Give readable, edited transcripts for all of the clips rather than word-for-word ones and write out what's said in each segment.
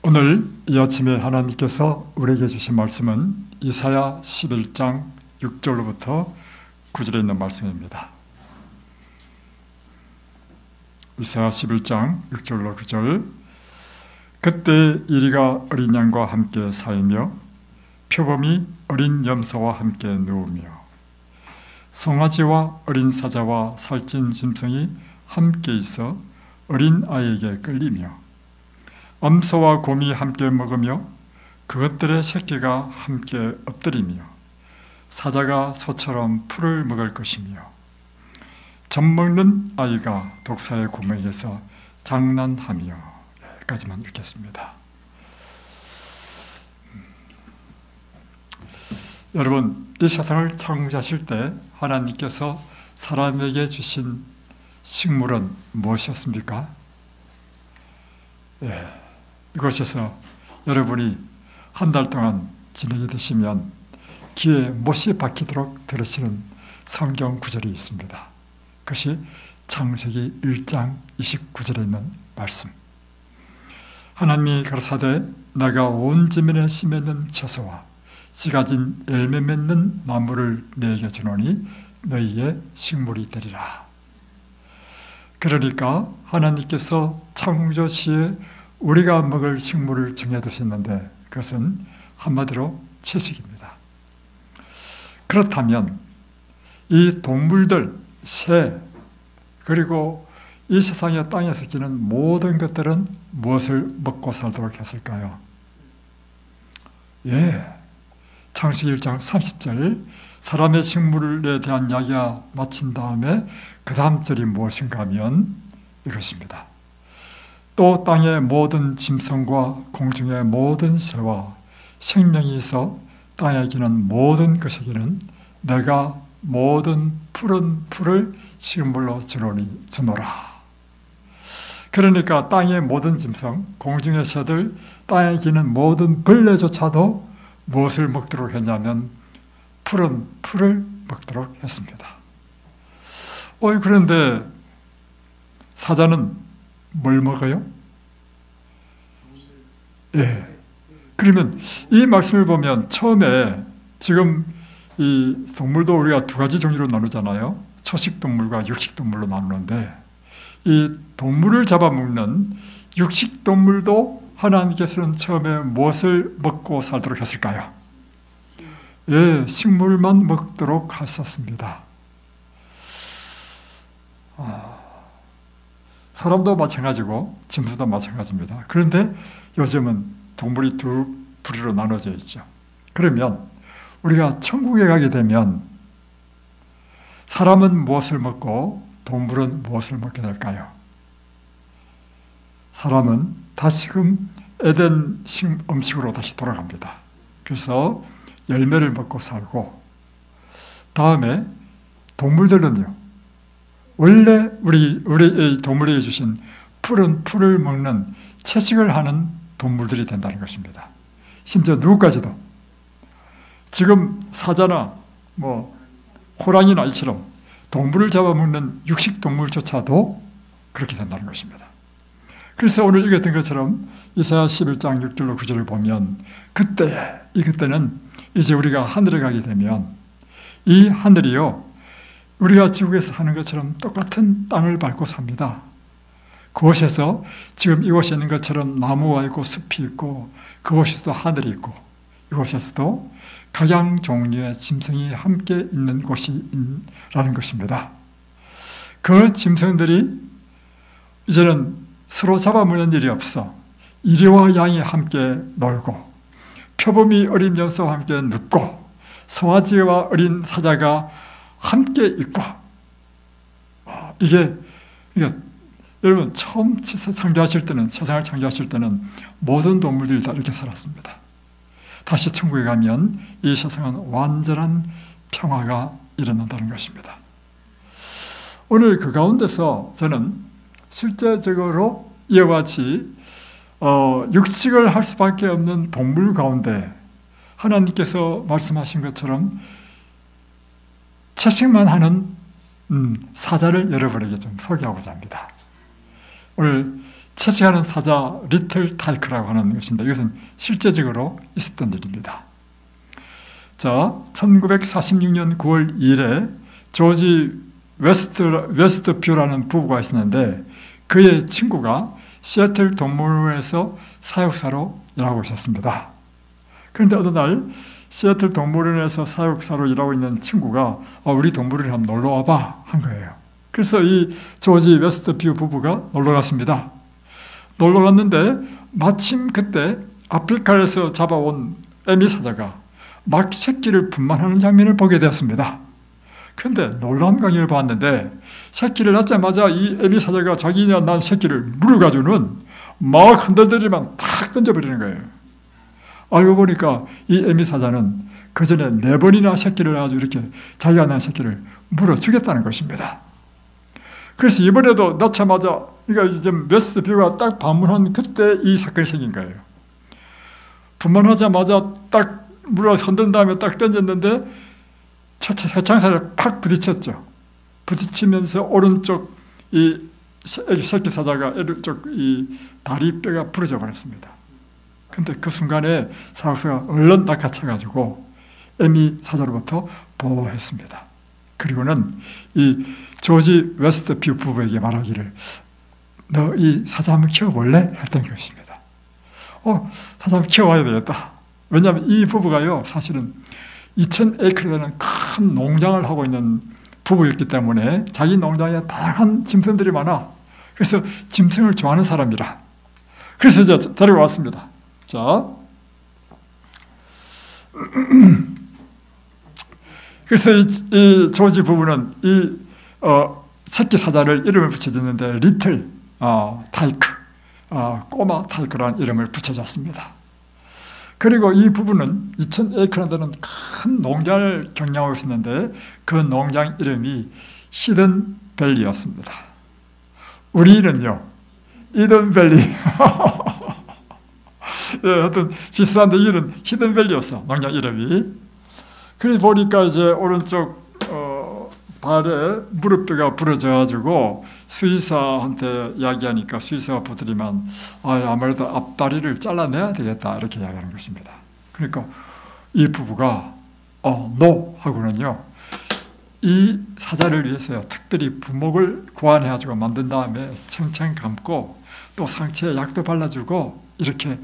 오늘 이 아침에 하나님께서 우리에게 주신 말씀은 이사야 11장 6절로부터 9절에 있는 말씀입니다. 이사야 11장 6절로 9절. 그때 이리가 어린 양과 함께 사이며 표범이 어린 염소와 함께 누우며 송아지와 어린 사자와 살찐 짐승이 함께 있어 어린 아이에게 끌리며 암소와 곰이 함께 먹으며 그것들의 새끼가 함께 엎드리며 사자가 소처럼 풀을 먹을 것이며 젖먹는 아이가 독사의 구멍에서 장난하며. 여기까지만 읽겠습니다. 여러분, 이 세상을 창조하실 때 하나님께서 사람에게 주신 식물은 무엇이었습니까? 이곳에서 여러분이 한 달 동안 지내게 되시면 귀에 못이 박히도록 들으시는 성경 구절이 있습니다. 그것이 창세기 1장 29절에 있는 말씀. 하나님이 가라사대 내가 온 지면에 심는 채소와 씨 가진 열매 맺는 나무를 너에게 주노니 너희의 식물이 되리라. 그러니까 하나님께서 창조 시에 우리가 먹을 식물을 정해두셨는데 그것은 한마디로 채식입니다. 그렇다면 이 동물들, 새, 그리고 이 세상의 땅에서 기는 모든 것들은 무엇을 먹고 살도록 했을까요? 창세기 1장 30절 사람의 식물에 대한 이야기가 마친 다음에 그 다음 절이 무엇인가 하면 이것입니다. 또 땅의 모든 짐승과 공중의 모든 새와 생명이 있어 땅에 기는 모든 것에게는 내가 모든 푸른 풀을 식물로 주노라. 그러니까 땅의 모든 짐승, 공중의 새들, 땅에 기는 모든 벌레조차도 무엇을 먹도록 했냐면 푸른 풀을 먹도록 했습니다. 그런데 사자는 뭘 먹어요? 그러면 이 말씀을 보면 처음에 지금 이 동물도 우리가 두 가지 종류로 나누잖아요. 초식동물과 육식동물로 나누는데 이 동물을 잡아먹는 육식동물도 하나님께서는 처음에 무엇을 먹고 살도록 했을까요? 식물만 먹도록 하셨습니다. 사람도 마찬가지고 짐승도 마찬가지입니다. 그런데 요즘은 동물이 두 부류로 나눠져 있죠. 그러면 우리가 천국에 가게 되면 사람은 무엇을 먹고 동물은 무엇을 먹게 될까요? 사람은 다시금 에덴 음식으로 다시 돌아갑니다. 그래서 열매를 먹고 살고, 다음에 동물들은요, 원래 우리 동물에게 주신 푸른 풀을 먹는 채식을 하는 동물들이 된다는 것입니다. 심지어 누구까지도 지금 사자나 호랑이나 이처럼 동물을 잡아먹는 육식동물조차도 그렇게 된다는 것입니다. 그래서 오늘 읽었던 것처럼 이사야 11장 6절로 9절을 보면 이때는 이제 우리가 하늘에 가게 되면 이 하늘이요, 우리가 지구에서 사는 것처럼 똑같은 땅을 밟고 삽니다. 그곳에서 지금 이곳에 있는 것처럼 나무가 있고 숲이 있고 그곳에서도 하늘이 있고 이곳에서도 각양 종류의 짐승이 함께 있는 곳이라는 것입니다. 그 짐승들이 이제는 서로 잡아먹는 일이 없어 이리와 양이 함께 놀고 표범이 어린 염소와 함께 눕고 송아지와 어린 사자가 함께 있고, 이게 여러분 처음 창조하실 때는, 세상을 창조하실 때는 모든 동물들이 다 이렇게 살았습니다. 다시 천국에 가면 이 세상은 완전한 평화가 일어난다는 것입니다. 오늘 그 가운데서 저는 실제적으로 이와 같이 육식을 할 수밖에 없는 동물 가운데 하나님께서 말씀하신 것처럼 채식만 하는 사자를 여러분에게 좀 소개하고자 합니다. 오늘 채식하는 사자 리틀 타이크라고 하는 것입니다. 이것은 실제적으로 있었던 일입니다. 자, 1946년 9월 2일에 조지 웨스트뷰라는 부부가 있었는데 그의 친구가 시애틀 동물원에서 사육사로 일하고 있었습니다. 그런데 어느 날 시애틀 동물원에서 사육사로 일하고 있는 친구가 우리 동물원에 한번 놀러 와봐 한 거예요. 그래서 이 조지 웨스트뷰 부부가 놀러 갔습니다. 놀러 갔는데 마침 그때 아프리카에서 잡아온 에미 사자가 막 새끼를 분만하는 장면을 보게 되었습니다. 그런데 놀라운 광경을 봤는데 새끼를 낳자마자 이 에미 사자가 자기가 낳은 새끼를 물어가지고는 막 흔들더니만 탁 던져버리는 거예요. 알고 보니까 이 에미 사자는 그 전에 4번이나 새끼를 낳아가지고 이렇게 자기가 낳은 새끼를 물어 주겠다는 것입니다. 그래서 이번에도 낳자마자 그러니까 이제 웨스트뷰가 딱 방문한 그때 이 사건이 생긴 거예요. 분만하자마자 딱 물어 흔든 다음에 딱 던졌는데 해창살에 팍 부딪혔죠. 부딪히면서 오른쪽 이 새끼 사자가 오른쪽 이 다리 뼈가 부러져 버렸습니다. 근데 그 순간에 사육사가 얼른 낚아채가지고 에미 사자로부터 보호했습니다. 그리고는 이 조지 웨스트뷰 부부에게 말하기를 너 이 사자 한번 키워볼래? 했던 것입니다. 사자 한번 키워봐야 되겠다. 왜냐하면 이 부부가요 사실은 2000에이크라는 큰 농장을 하고 있는 부부였기 때문에 자기 농장에 다양한 짐승들이 많아. 그래서 짐승을 좋아하는 사람이라. 그래서 이제 데리고 왔습니다. 자, 그래서 이 조지 부부는 이 새끼 사자를 이름을 붙여줬는데 리틀 타이크, 꼬마 타이크라는 이름을 붙여줬습니다. 그리고 이 부부는 2000에이크라는 큰 농장을 경영하고 있었는데 그 농장 이름이 히든밸리였습니다. 우리는요 이든밸리 예, 하여튼 비슷한데 이는 히든밸리였어 농장 이름이. 그래서 보니까 이제 오른쪽 발에 무릎뼈가 부러져가지고 수의사한테 이야기하니까 수의사가 보더니만 아무래도 앞다리를 잘라내야 되겠다 이렇게 이야기하는 것입니다. 그러니까 이 부부가 no 하고는요 이 사자를 위해서요 특별히 부목을 고안해가지고 만든 다음에 챙챙 감고 또 상체에 약도 발라주고 이렇게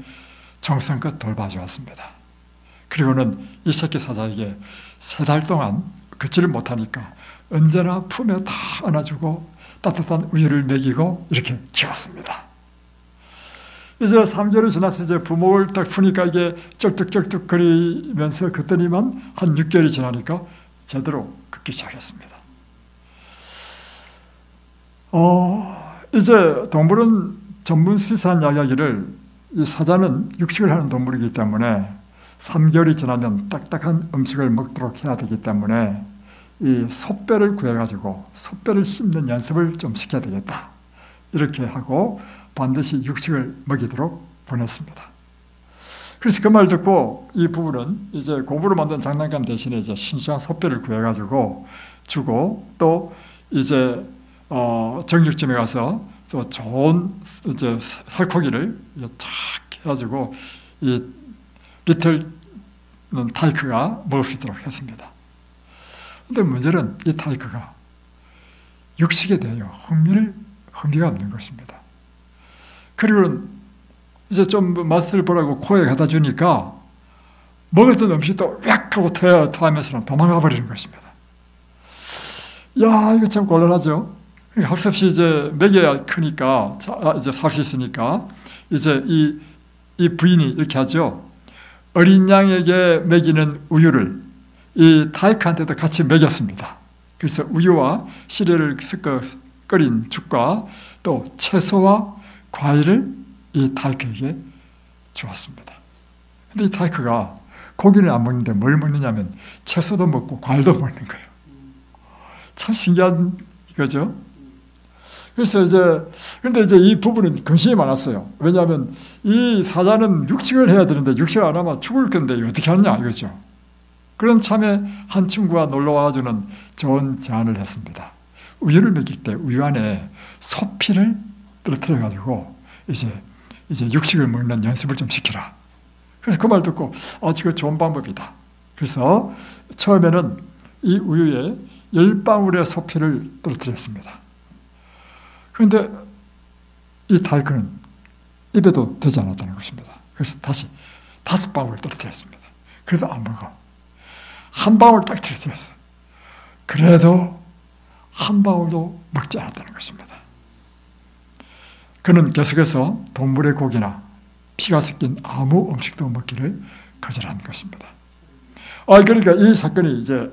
정성껏 돌봐주었습니다. 그리고는 이 새끼 사자에게 3달 동안 걷지를 못하니까 언제나 품에 다 안아주고 따뜻한 우유를 먹이고 이렇게 키웠습니다. 이제 3개월이 지나서 이제 부목을 딱 푸니까 이게 쩔뚝쩔뚝 거리면서 그랬더니만 한 6개월이 지나니까 제대로 걷기 시작했습니다. 이제 동물은 전문 수의사한 이야기를 이 사자는 육식을 하는 동물이기 때문에 3개월이 지나면 딱딱한 음식을 먹도록 해야 되기 때문에 이 소뼈를 구해가지고 소뼈를 씹는 연습을 좀 시켜야 되겠다. 이렇게 하고 반드시 육식을 먹이도록 보냈습니다. 그래서 그 말 듣고 이 부부는 이제 고무로 만든 장난감 대신에 이제 싱싱한 소뼈를 구해가지고 주고 또 이제 정육점에 가서 또 좋은 이제 살코기를 착 해가지고 이 리틀 타이크가 먹을 수 있도록 했습니다. 근데 문제는 이 타이크가 육식에 대하여 흥미가 없는 것입니다. 그리고 이제 좀 맛을 보라고 코에 갖다 주니까 먹었던 음식도 왱 하고 토하면서 도망가 버리는 것입니다. 야, 이거 참 곤란하죠. 할 수 없이 이제 먹여야 크니까 이제 살 수 있으니까 이제 이 부인이 이렇게 하죠. 어린 양에게 먹이는 우유를 이 타이크한테도 같이 먹였습니다. 그래서 우유와 시리얼을 섞어 끓인 죽과 또 채소와 과일을 이 타이크에게 주었습니다. 근데 이 타이크가 고기는 안 먹는데 뭘 먹느냐면 채소도 먹고 과일도 먹는 거예요. 참 신기한 거죠. 그래서 근데 이제 이 부부는 근심이 많았어요. 왜냐하면 이 사자는 육식을 해야 되는데 육식을 안 하면 죽을 건데 어떻게 하느냐 이거죠. 그런 참에 한 친구가 놀러 와주는 좋은 제안을 했습니다. 우유를 먹일 때 우유 안에 소피를 떨어뜨려가지고 이제 육식을 먹는 연습을 좀 시키라. 그래서 그 말 듣고 지거 좋은 방법이다. 그래서 처음에는 이 우유에 10방울의 소피를 떨어뜨렸습니다. 그런데 이 다이크는 입에도 되지 않았다는 것입니다. 그래서 다시 5방울을 떨어뜨렸습니다. 그래도 안 먹어. 한 방울 딱 떨어뜨렸어요. 그래도 한 방울도 먹지 않았다는 것입니다. 그는 계속해서 동물의 고기나 피가 섞인 아무 음식도 먹기를 거절한 것입니다. 그러니까 이 사건이 이제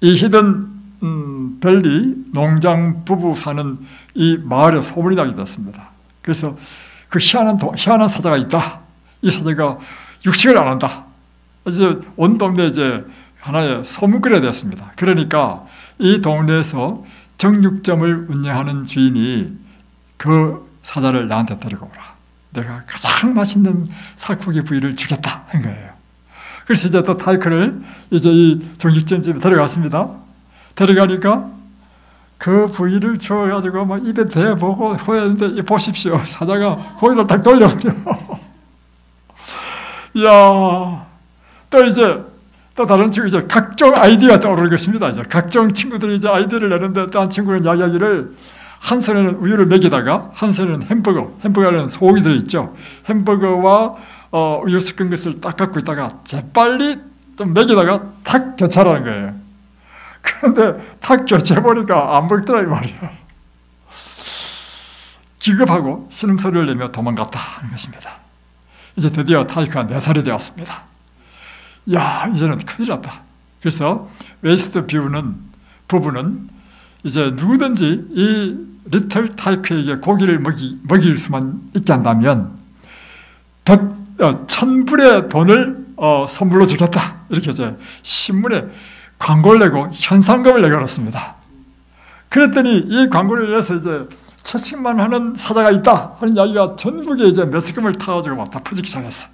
이 히든 밸리 농장 부부 사는 이 마을에 소문이 나게 됐습니다. 그래서 그 희한한 사자가 있다. 이 사자가 육식을 안 한다. 이제 온 동네에 이제 하나의 소문거리가 됐습니다. 그러니까 이 동네에서 정육점을 운영하는 주인이 그 사자를 나한테 데리고 오라. 내가 가장 맛있는 살코기 부위를 주겠다 한 거예요. 그래서 이제 또 다이크를 이제 이 정육점집에 데려갔습니다. 데려가니까 그 부위를 주어가지고 막 입에 대보고 호였는데 보십시오. 사자가 고기를 딱 돌려버려. 이야, 또 다른 친구 이제 각종 아이디어가 떠오르는 것입니다. 이제 각종 친구들이 이제 아이디어를 내는데 또 한 친구는 이야기하기를 한 손에는 우유를 먹이다가 한 손에는 햄버거는 소고기 들어있죠. 햄버거와 우유 섞은 것을 딱 갖고 있다가 재빨리 좀 먹이다가 탁 교차라는 거예요. 그런데 탁 교차해보니까 안 먹더라 이 말이에요. 기겁하고 신음소리를 내며 도망갔다 하는 것입니다. 이제 드디어 타이크가 4살이 되었습니다. 야, 이제는 큰일 났다. 그래서 웨스트 부부는 이제 누구든지 이 리틀 타이크에게 고기를 먹일 수만 있게 한다면 1,000불의 돈을 선물로 주겠다. 이렇게 이제 신문에 광고를 내고 현상금을 내걸었습니다. 그랬더니 이 광고를 내서 이제 채식만 하는 사자가 있다 하는 이야기가 전국에 이제 매스컴을 타가지고 막 다 퍼지기 시작했어.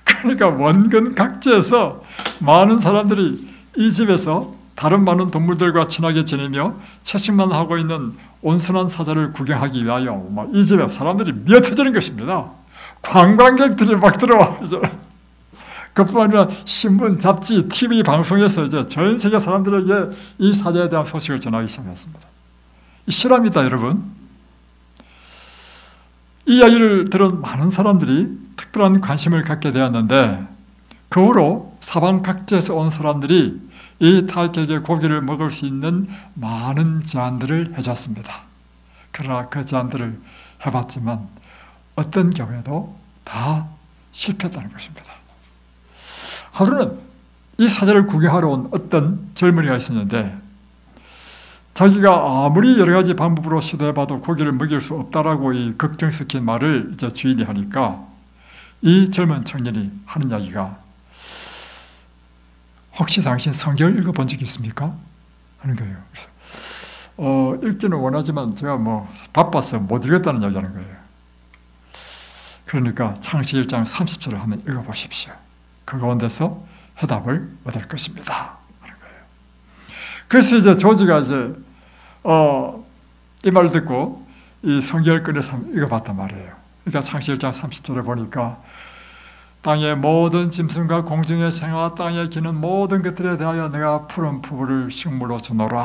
그러니까 원근 각지에서 많은 사람들이 이 집에서 다른 많은 동물들과 친하게 지내며 채식만 하고 있는 온순한 사자를 구경하기 위하여 막 이 집에 사람들이 미어터지는 것입니다. 관광객들이 막 들어와. 이제 그뿐만 아니라 신문, 잡지, TV 방송에서 이제 전 세계 사람들에게 이 사자에 대한 소식을 전하기 시작했습니다. 실화입니다, 여러분. 이 이야기를 들은 많은 사람들이 특별한 관심을 갖게 되었는데 그 후로 사방 각지에서 온 사람들이 이 타이크에게 고기를 먹을 수 있는 많은 제안들을 해줬습니다. 그러나 그 제안들을 해봤지만 어떤 경우에도 다 실패했다는 것입니다. 하루는 이 사자를 구경하러 온 어떤 젊은이가 있었는데 자기가 아무리 여러 가지 방법으로 시도해봐도 고기를 먹일 수 없다라고 이 걱정 섞인 말을 이제 주인이 하니까 이 젊은 청년이 하는 이야기가 혹시 당신 성경을 읽어본 적이 있습니까? 하는 거예요. 그래서 읽기는 원하지만 제가 바빠서 못 읽었다는 이야기하는 거예요. 그러니까 창세기 1장 30절을 한번 읽어보십시오. 그 가운데서 해답을 얻을 것입니다. 하는 거예요. 그래서 이제 조지가 이제 이 말을 듣고 이 성경을 꺼내서 읽어봤단 말이에요. 그러니까 창세기 1장 30절에 보니까 땅의 모든 짐승과 공중의 생화와 땅에 기는 모든 것들에 대하여 내가 푸른 풀을 식물로 주노라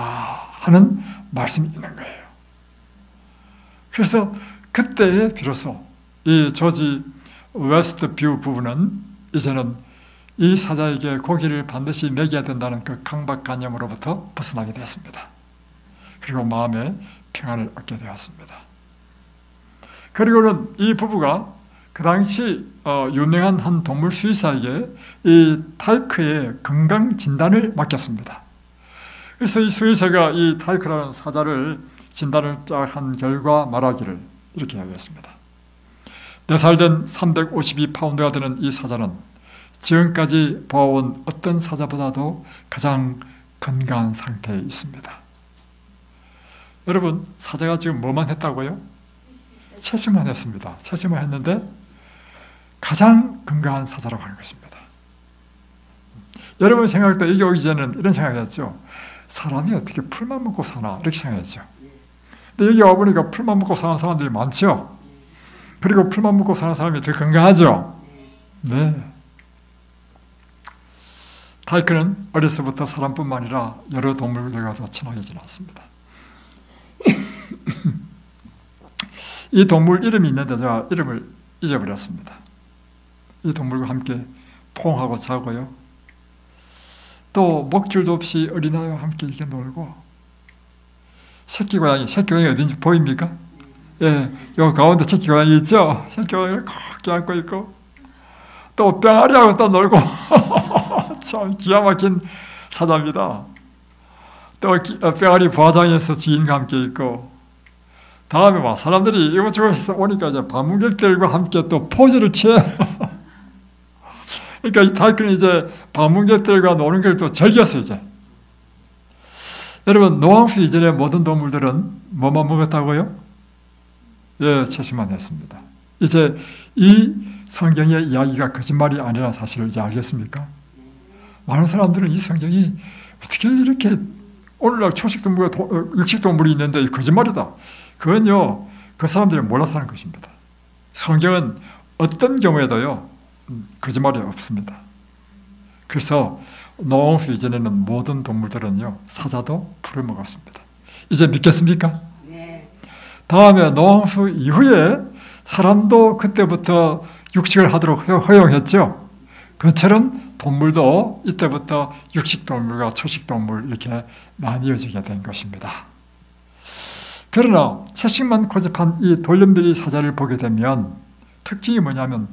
하는 말씀이 있는 거예요. 그래서 그때에 비로소 이 조지 웨스트 뷰 부부는 이제는 이 사자에게 고기를 반드시 먹여야 된다는 그 강박관념으로부터 벗어나게 되었습니다. 그리고 마음의 평안을 얻게 되었습니다. 그리고는 이 부부가 그 당시 유명한 한 동물 수의사에게 이 타이크의 건강 진단을 맡겼습니다. 그래서 이 수의사가 이 타이크라는 사자를 진단을 쫙 한 결과 말하기를 이렇게 하겠습니다. 4살 된 352파운드가 되는 이 사자는 지금까지 보아온 어떤 사자보다도 가장 건강한 상태에 있습니다. 여러분, 사자가 지금 뭐만 했다고요? 채식만 했습니다. 채식만 했는데 가장 건강한 사자라고 하는 것입니다. 여러분 생각할 때 이게 오기 전에는 이런 생각을 했죠. 사람이 어떻게 풀만 먹고 사나 이렇게 생각했죠. 근데 여기 와보니까 풀만 먹고 사는 사람들이 많죠. 그리고 풀만 먹고 사는 사람이 더 건강하죠. 네. 다이크는 어려서부터 사람뿐만 아니라 여러 동물들과도 친하게 지냈습니다. 이 동물 이름이 있는데 제가 이름을 잊어버렸습니다. 이 동물과 함께 포옹하고 자고요. 또 먹줄도 없이 어린아이와 함께 이렇게 놀고, 새끼 고양이 어딘지 보입니까? 예, 요 가운데 새끼 고양이 있죠? 새끼 고양이를 꼭 안고 있고, 또 병아리하고 또 놀고 참 기가 막힌 사자입니다. 또 병아리 부화장에서 주인과 함께 있고, 다음에 막 사람들이 이곳저곳에서 오니까 이제 방문객들과 함께 또 포즈를 취해요. 그러니까 이 다이크는 이제 방문객들과 노는 걸 또 즐겼어요, 이제. 여러분, 노왕수 이전의 모든 동물들은 뭐만 먹었다고요? 예, 채식만 했습니다. 이제 이 성경의 이야기가 거짓말이 아니라는 사실을 이제 알겠습니까? 많은 사람들은 이 성경이 어떻게 이렇게 오늘날 초식동물과 육식동물이 있는데 거짓말이다. 그건요, 그 사람들이 몰라서 하는 것입니다. 성경은 어떤 경우에도요, 거짓말이 없습니다. 그래서 노홍수 이전에는 모든 동물들은요, 사자도 풀을 먹었습니다. 이제 믿겠습니까? 네. 다음에 노홍수 이후에 사람도 그때부터 육식을 하도록 허용했죠. 그처럼 동물도 이때부터 육식동물과 초식동물 이렇게 나뉘어지게 된 것입니다. 그러나 채식만 고집한 이 돌연변이 사자를 보게 되면 특징이 뭐냐면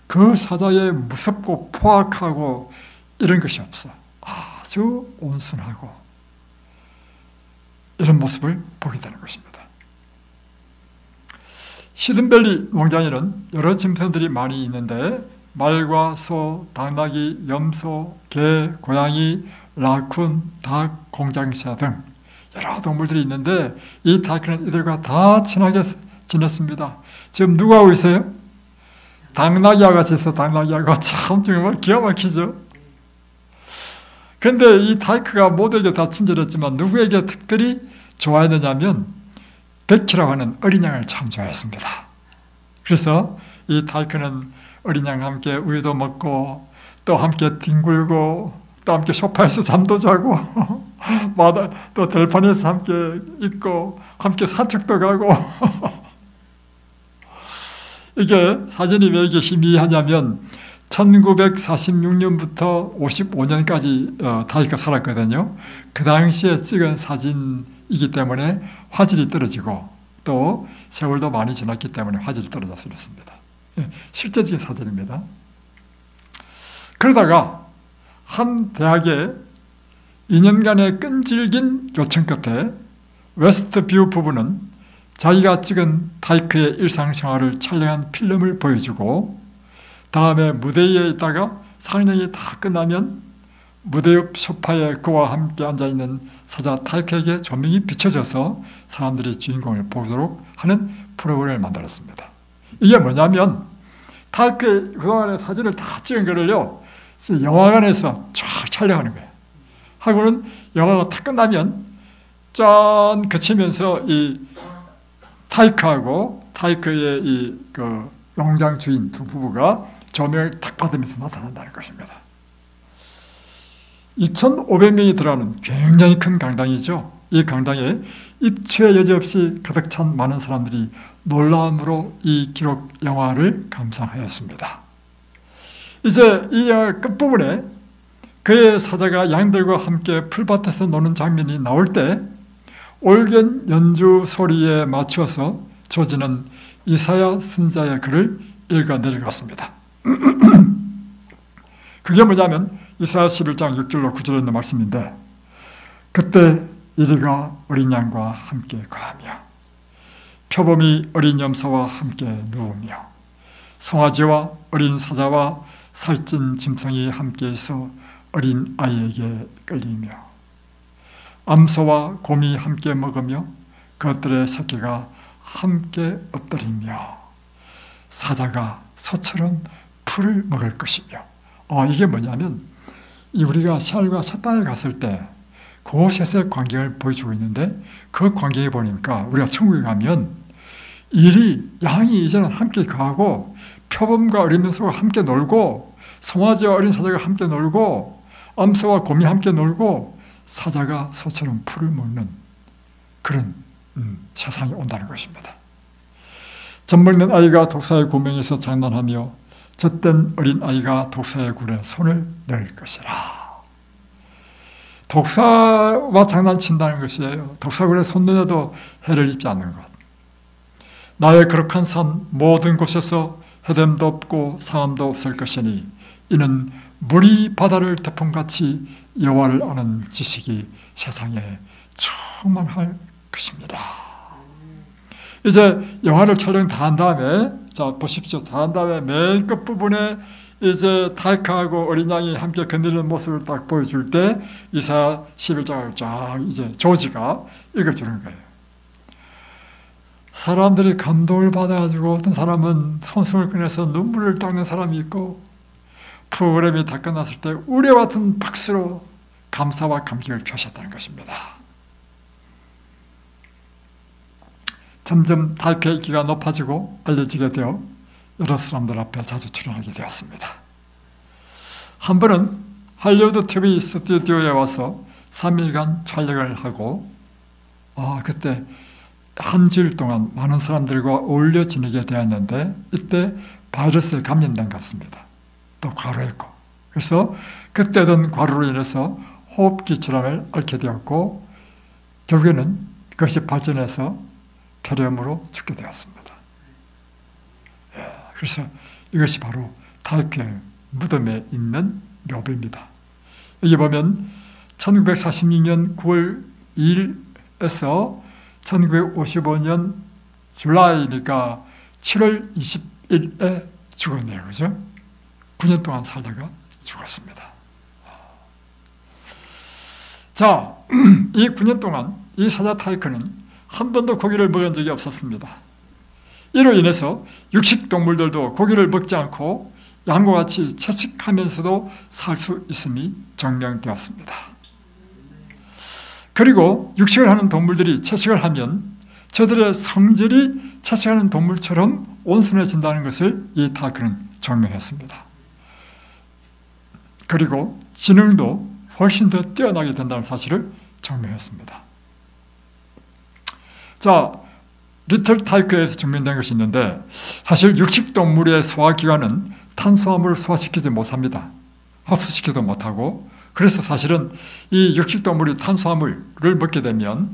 그 사자의 무섭고 포악하고 이런 것이 없어. 아주 온순하고 이런 모습을 보게 되는 것입니다. 히든밸리 농장에는 여러 짐승들이 많이 있는데 말과 소, 당나귀, 염소, 개, 고양이, 라쿤, 닭, 공장새 등 여러 동물들이 있는데 이 다이크는 이들과 다 친하게 지냈습니다. 지금 누가 하고 있어요? 당나귀와 같이 있어. 당나귀하고 참 정말 기가 막히죠. 그런데 이 다이크가 모두에게 다 친절했지만 누구에게 특별히 좋아했느냐면 베키라고 하는 어린 양을 참 좋아했습니다. 그래서 이 다이크는 어린 양과 함께 우유도 먹고 또 함께 뒹굴고 또 함께 소파에서 잠도 자고 또 들판에서 함께 있고 함께 산책도 가고 이게 사진이 왜 이렇게 희미하냐면 1946년부터 55년까지 다이크가 살았거든요. 그 당시에 찍은 사진이기 때문에 화질이 떨어지고 또 세월도 많이 지났기 때문에 화질이 떨어졌습니다. 실제적인 사진입니다. 그러다가 한 대학에 2년간의 끈질긴 요청 끝에 웨스트뷰 부부는 자기가 찍은 다이크의 일상생활을 촬영한 필름을 보여주고 다음에 무대 위에 있다가 상영이 다 끝나면 무대 옆 소파에 그와 함께 앉아있는 사자 다이크에게 조명이 비춰져서 사람들이 주인공을 보도록 하는 프로그램을 만들었습니다. 이게 뭐냐면 다이크의 그동안의 사진을 다 찍은 거를요 영화관에서 쫙 촬영하는 거예요. 하고는 영화가 다 끝나면 짠 그치면서 이 다이크하고 다이크의 이 그 농장 주인 두 부부가 조명을 딱 받으면서 나타난다는 것입니다. 2,500명이 들어가는 굉장히 큰 강당이죠. 이 강당에 입추의 여지없이 가득 찬 많은 사람들이 놀라움으로 이 기록 영화를 감상하였습니다. 이제 이 영화 끝부분에 그의 사자가 양들과 함께 풀밭에서 노는 장면이 나올 때 올겐 연주 소리에 맞추어서 조지는 이사야 선지자의 글을 읽어 내려갔습니다. 그게 뭐냐면 이사야 11장 6절로 9절에 있는 말씀인데 그때 이리가 어린 양과 함께 거하며 표범이 어린 염소와 함께 누우며 송아지와 어린 사자와 살찐 짐승이 함께 있어 어린 아이에게 끌리며 암소와 곰이 함께 먹으며 그것들의 새끼가 함께 엎드리며 사자가 소처럼 풀을 먹을 것이며 이게 뭐냐면 우리가 시알과 첫 땅에 갔을 때 그곳에서의 광경을 보여주고 있는데, 그 광경에 보니까 우리가 천국에 가면 일이 양이 이제는 함께 가고 표범과 어린 염소가 함께 놀고 송아지와 어린 사자가 함께 놀고 암소와 곰이 함께 놀고 사자가 소처럼 풀을 먹는 그런 세상이 온다는 것입니다. 젖먹는 아이가 독사의 구멍에서 장난하며 젖된 어린 아이가 독사의 굴에 손을 넣을 것이라. 독사와 장난친다는 것이에요. 독사굴에 손 넣어도 해를 입지 않는 것. 나의 거룩한 산 모든 곳에서 해됨도 없고 상함도 없을 것이니 이는 물이 바다를 덮음같이 여호와를 아는 지식이 세상에 충만할 것입니다. 이제 영화를 촬영 다 한 다음에, 자 보십시오. 다 한 다음에 맨 끝부분에 이제 타이크하고 어린 양이 함께 건드리는 모습을 딱 보여줄 때 이사야 11장을 쫙 이제 조지가 읽어주는 거예요. 사람들이 감동을 받아가지고 어떤 사람은 손수건을 꺼내서 눈물을 닦는 사람이 있고, 프로그램이 다 끝났을 때 우레와 같은 박수로 감사와 감격을 표시했다는 것입니다. 점점 타이크의 인기가 높아지고 알려지게 되어 여러 사람들 앞에 자주 출연하게 되었습니다. 한 번은 할리우드 TV 스튜디오에 와서 3일간 촬영을 하고 그때 한 주일 동안 많은 사람들과 어울려 지내게 되었는데, 이때 바이러스에 감염된 것 같습니다. 또 과로했고, 그래서 그때 얻은 과로로 인해서 호흡기 질환을 앓게 되었고, 결국에는 그것이 발전해서 폐렴으로 죽게 되었습니다. 그래서 이것이 바로 타이크의 무덤에 있는 묘비입니다. 여기 보면 1946년 9월 2일에서 1955년 줄라이니까 7월 20일에 죽었네요. 그죠? 9년 동안 살다가 죽었습니다. 자, 이 9년 동안 이 사자 타이크는 한 번도 고기를 먹은 적이 없었습니다. 이로 인해서 육식동물들도 고기를 먹지 않고 양과 같이 채식하면서도 살 수 있음이 증명되었습니다. 그리고 육식을 하는 동물들이 채식을 하면 저들의 성질이 채식하는 동물처럼 온순해진다는 것을 이 타이크는 증명했습니다. 그리고 지능도 훨씬 더 뛰어나게 된다는 사실을 증명했습니다. 자, 리틀 타이크에서 증명된 것이 있는데, 사실 육식동물의 소화기관은 탄수화물을 소화시키지 못합니다. 흡수시키지도 못하고, 그래서 사실은 이 육식동물이 탄수화물을 먹게 되면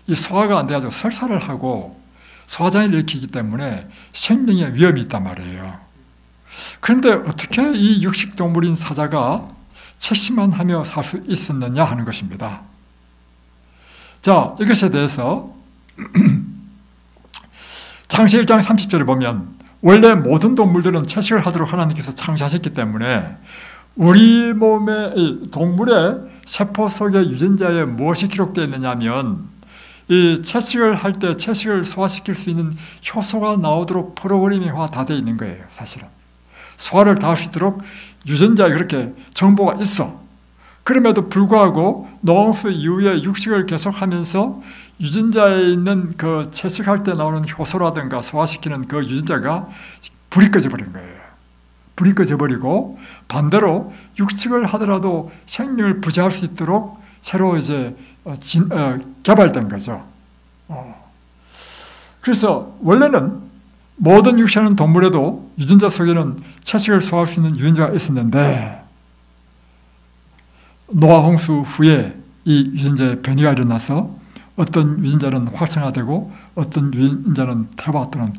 이 소화가 안 돼가지고 설사를 하고 소화장애를 일으키기 때문에 생명의 위험이 있단 말이에요. 그런데 어떻게 이 육식동물인 사자가 채식만 하며 살 수 있었느냐 하는 것입니다. 자, 이것에 대해서 창세기 1장 30절에 보면, 원래 모든 동물들은 채식을 하도록 하나님께서 창조하셨기 때문에 우리 몸의 동물의 세포 속의 유전자에 무엇이 기록되어 있느냐 하면, 이 채식을 할 때 채식을 소화시킬 수 있는 효소가 나오도록 프로그래밍화 다 되어 있는 거예요. 사실은 소화를 다 할 수 있도록 유전자에 그렇게 정보가 있어. 그럼에도 불구하고 노홍수 이후에 육식을 계속하면서 유전자에 있는 그 채식할 때 나오는 효소라든가 소화시키는 그 유전자가 불이 꺼져버린 거예요. 불이 꺼져버리고 반대로 육식을 하더라도 생명을 부재할 수 있도록 새로 이제 개발된 거죠. 그래서 원래는 모든 육식하는 동물에도 유전자 속에는 채식을 소화할 수 있는 유전자가 있었는데, 노아 홍수 후에 이 유전자의 변이가 일어나서 어떤 유전자는 활성화되고 어떤 유전자는 태화 또는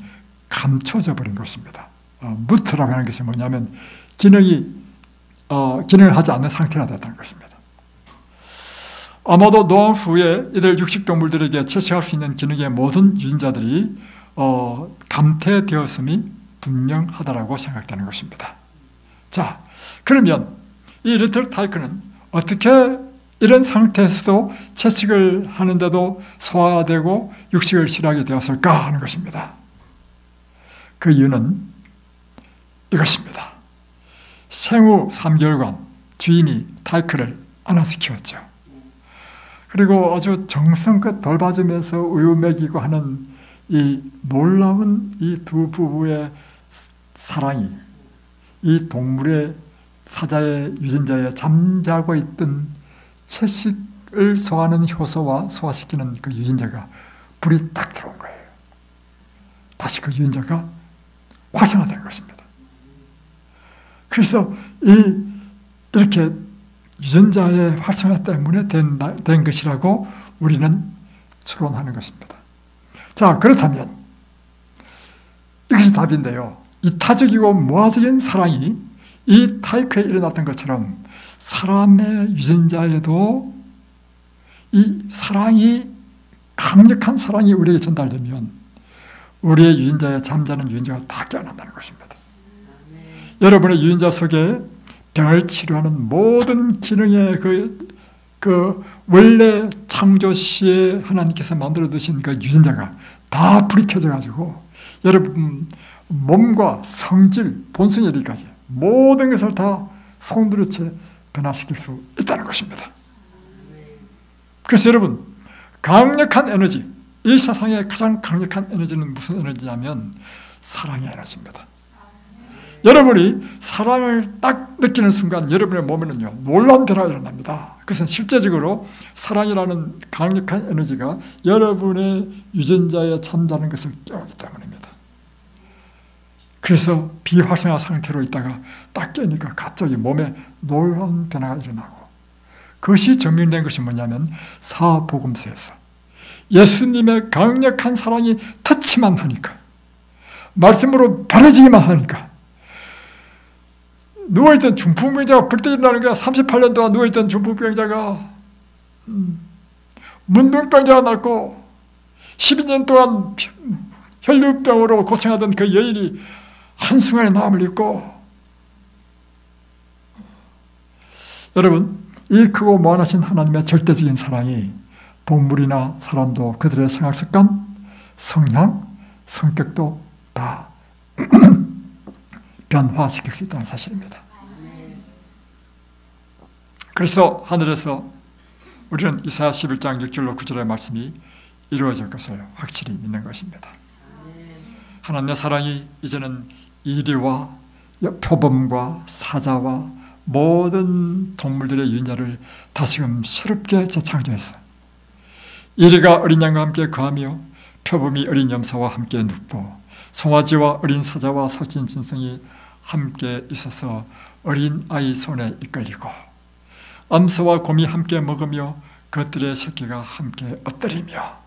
감춰져 버린 것입니다. 무트라고 하는 것이 뭐냐면 기능을 하지 않는 상태가 됐다는 것입니다. 아마도 노아 후에 이들 육식동물들에게 채식할 수 있는 기능의 모든 유전자들이 감퇴되었음이 분명하다고 생각되는 것입니다. 자, 그러면 이 리틀 타이크는 어떻게 이런 상태에서도 채식을 하는데도 소화가 되고 육식을 싫어하게 되었을까 하는 것입니다. 그 이유는 이것입니다. 생후 3개월간 주인이 타이크를 안아서 키웠죠. 그리고 아주 정성껏 돌봐주면서 우유 먹이고 하는 이 놀라운 이 두 부부의 사랑이 이 동물의 사자의 유전자에 잠자고 있던 채식을 소화하는 효소와 소화시키는 그 유전자가 불이 딱 들어온 거예요. 다시 그 유전자가 활성화된 것입니다. 그래서 이렇게 유전자의 활성화 때문에 된 것이라고 우리는 추론하는 것입니다. 자, 그렇다면 이것이 답인데요. 이타적이고 모아적인 사랑이 이 타이크에 일어났던 것처럼 사람의 유전자에도 이 사랑이, 강력한 사랑이 우리에게 전달되면 우리의 유전자에 잠자는 유전자가 다 깨어난다는 것입니다. 여러분의 유전자 속에 병을 치료하는 모든 기능의 그 원래 창조 시에 하나님께서 만들어 두신 그 유전자가 다 불이 켜져 가지고 여러분 몸과 성질, 본성에 이르기까지 모든 것을 다 송두리째 변화시킬 수 있다는 것입니다. 그래서 여러분, 강력한 에너지, 이 세상의 가장 강력한 에너지는 무슨 에너지냐면 사랑의 에너지입니다. 여러분이 사랑을 딱 느끼는 순간 여러분의 몸에는요 놀라운 변화가 일어납니다. 그것은 실제적으로 사랑이라는 강력한 에너지가 여러분의 유전자에 잠자는 것을 깨우기 때문입니다. 그래서 비활성화 상태로 있다가 딱 깨니까 갑자기 몸에 놀라운 변화가 일어나고, 그것이 증명된 것이 뭐냐면 사복음서에서 예수님의 강력한 사랑이 터치만 하니까, 말씀으로 바라지기만 하니까 누워있던 중풍병자가 불떡 일어나는 거야. 38년 동안 누워있던 중풍병자가 문둥병자가 낫고 12년 동안 혈류병으로 고생하던 그 여인이 한순간에 나음을 입고, 여러분, 이 크고 무한하신 하나님의 절대적인 사랑이 동물이나 사람도 그들의 생활습관, 성향, 성격도 다 변화시킬 수 있다는 사실입니다. 그래서 하늘에서 우리는 이사야 11장 6절로 9절의 말씀이 이루어질 것을 확실히 믿는 것입니다. 하나님의 사랑이 이제는 이리와 표범과 사자와 모든 동물들의 유전자를 다시금 새롭게 재창조해서 이리가 어린 양과 함께 거하며 표범이 어린 염소와 함께 눕고 송아지와 어린 사자와 섞인 짐승이 함께 있어서 어린 아이 손에 이끌리고 암소와 곰이 함께 먹으며 그것들의 새끼가 함께 엎드리며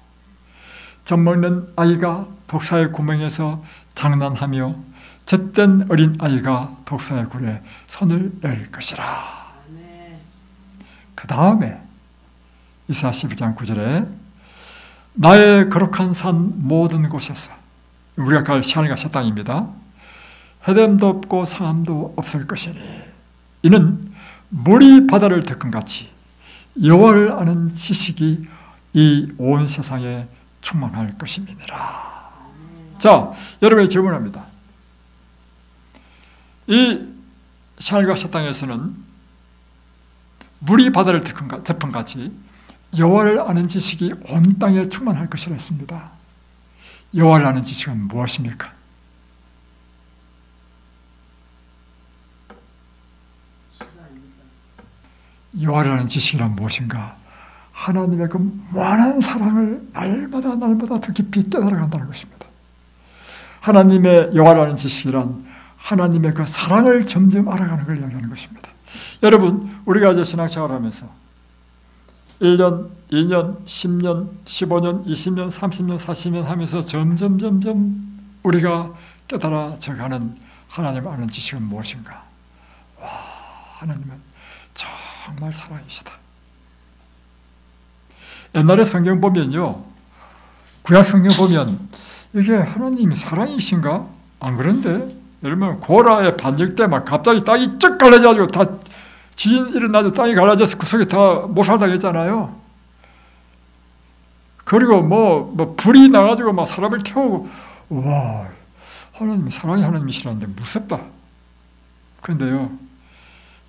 젖먹는 아이가 독사의 구멍에서 장난하며 젖된 어린 아이가 독사의 굴에 손을 낼 것이라. 그 다음에 이사야 12장 9절에 나의 거룩한 산 모든 곳에서, 우리가 갈 시안과 셋땅입니다. 해됨도 없고 상함도 없을 것이니 이는 물이 바다를 덮은같이 여호와를 아는 지식이 이 온 세상에 충만할 것임이니라. 자, 여러분이 질문합니다. 이 시안과 셋땅에서는 물이 바다를 덮은같이 여호와를 아는 지식이 온 땅에 충만할 것이라 했습니다. 여호와를 아는 지식은 무엇입니까? 여호와를 아는 지식이란 무엇인가? 하나님의 그 무한한 사랑을 날마다 더 깊이 깨달아간다는 것입니다. 하나님의 여호와를 아는 지식이란 하나님의 그 사랑을 점점 알아가는 걸 이야기하는 것입니다. 여러분, 우리가 이제 신앙생활을 하면서 1년, 2년, 10년, 15년, 20년, 30년, 40년 하면서 점점 우리가 깨달아져가는 하나님을 아는 지식은 무엇인가? 와, 하나님은 정말 사랑이시다. 옛날에 성경 보면요, 구약 성경 보면 이게 하나님이 사랑이신가? 안 그런데 여러분, 고라의 반역 때 막 갑자기 땅이 쩍 갈라져가지고 다 지진 일어나서 땅이 갈라져서 그 속에 다 몰살당했잖아요. 그리고 뭐 불이 나가지고 막 사람을 태우고, 와, 하나님이 사랑의 하나님이시라는데 무섭다. 그런데요,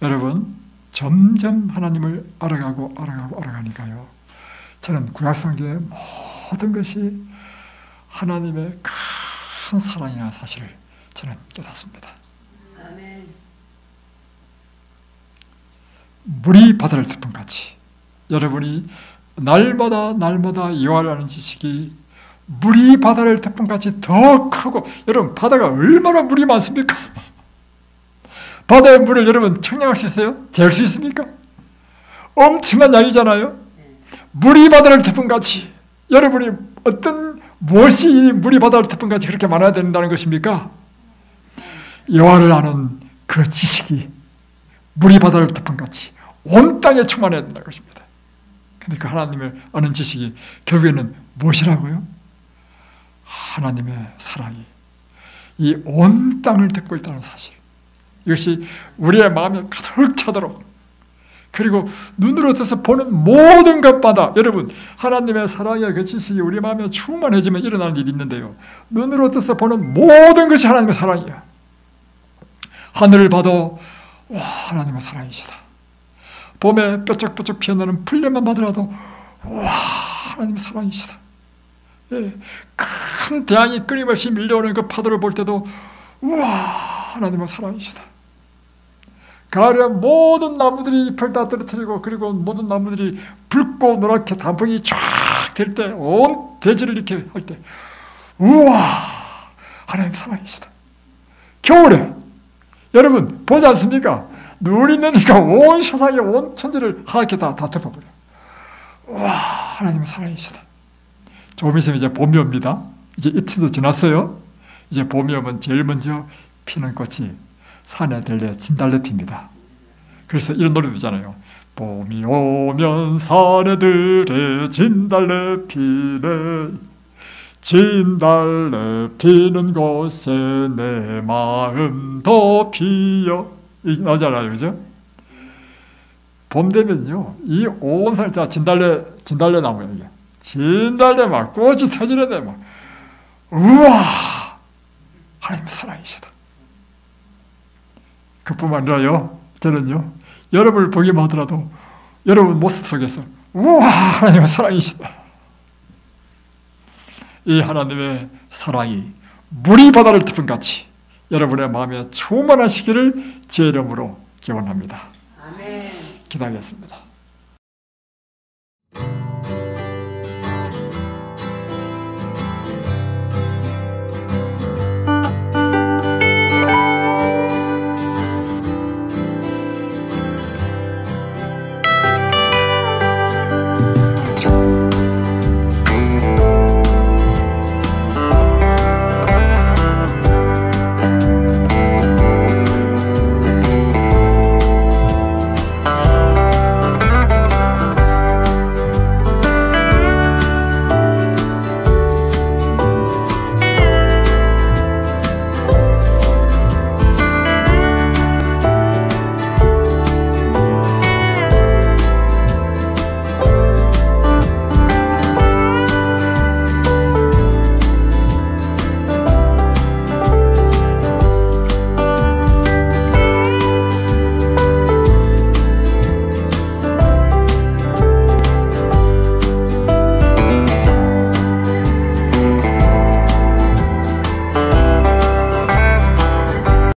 여러분, 점점 하나님을 알아가니까요, 저는 구약성경의 모든 것이 하나님의 큰 사랑이라는 사실을 저는 깨닫습니다. 아멘. 물이 바다를 덮은 같이 여러분이 날마다 여호와를 아는 지식이 물이 바다를 덮은 같이 더 크고, 여러분 바다가 얼마나 물이 많습니까? 바다의 물을 여러분 청량할 수 있어요? 잴 수 있습니까? 엄청난 양이잖아요. 물이 바다를 덮은 같이 여러분이 무엇이 물이 바다를 덮은 같이 그렇게 많아야 된다는 것입니까? 여호와를 아는 그 지식이 물이 바다를 덮은 같이 온 땅에 충만해야 된다는 것입니다. 근데 그 하나님을 아는 지식이 결국에는 무엇이라고요? 하나님의 사랑이 이 온 땅을 덮고 있다는 사실, 이것이 우리의 마음에 가득 차도록, 그리고 눈으로 떠서 보는 모든 것마다, 여러분 하나님의 사랑의 그 지식이 우리 마음에 충만해지면 일어나는 일이 있는데요, 눈으로 떠서 보는 모든 것이 하나님의 사랑이야. 하늘을 봐도 와, 하나님의 사랑이시다. 봄에 뾰족뾰족 피어나는 풀잎만 봐더라도 와, 하나님의 사랑이시다. 예, 큰 태양이 끊임없이 밀려오는 그 파도를 볼 때도 와, 하나님의 사랑이시다. 가을에 모든 나무들이 잎을 다 떨어뜨리고, 그리고 모든 나무들이 붉고 노랗게 단풍이 쫙 될 때, 온 대지를 이렇게 할 때 우와, 하나님의 사랑이시다. 겨울에 여러분 보지 않습니까? 눈이 내니까 온 세상에 온 천지를 하얗게 다 덮어버려. 우와, 하나님의 사랑이시다. 조금 있으면 이제 봄이 옵니다. 이제 이틀도 지났어요. 이제 봄이 오면 제일 먼저 피는 꽃이 산에 들레 진달래 핍니다. 그래서 이런 노래도 있잖아요. 봄이 오면 산에 들레 진달래 피네, 진달래 피는 곳에 내 마음도 피어, 나잖아요, 그죠? 봄 되면요, 이 온 산에 다 진달래 나무예요. 이게 진달래 막 꽃이 터지는데 막 우와, 하나님의 사랑이시다. 그뿐만 아니라요, 저는요, 여러분을 보기만 하더라도 여러분 모습 속에서 우와, 하나님의 사랑이시다. 이 하나님의 사랑이 물이 바다를 덮은 같이 여러분의 마음에 충만하시기를 주의 이름으로 기원합니다. 아멘. 기도하겠습니다.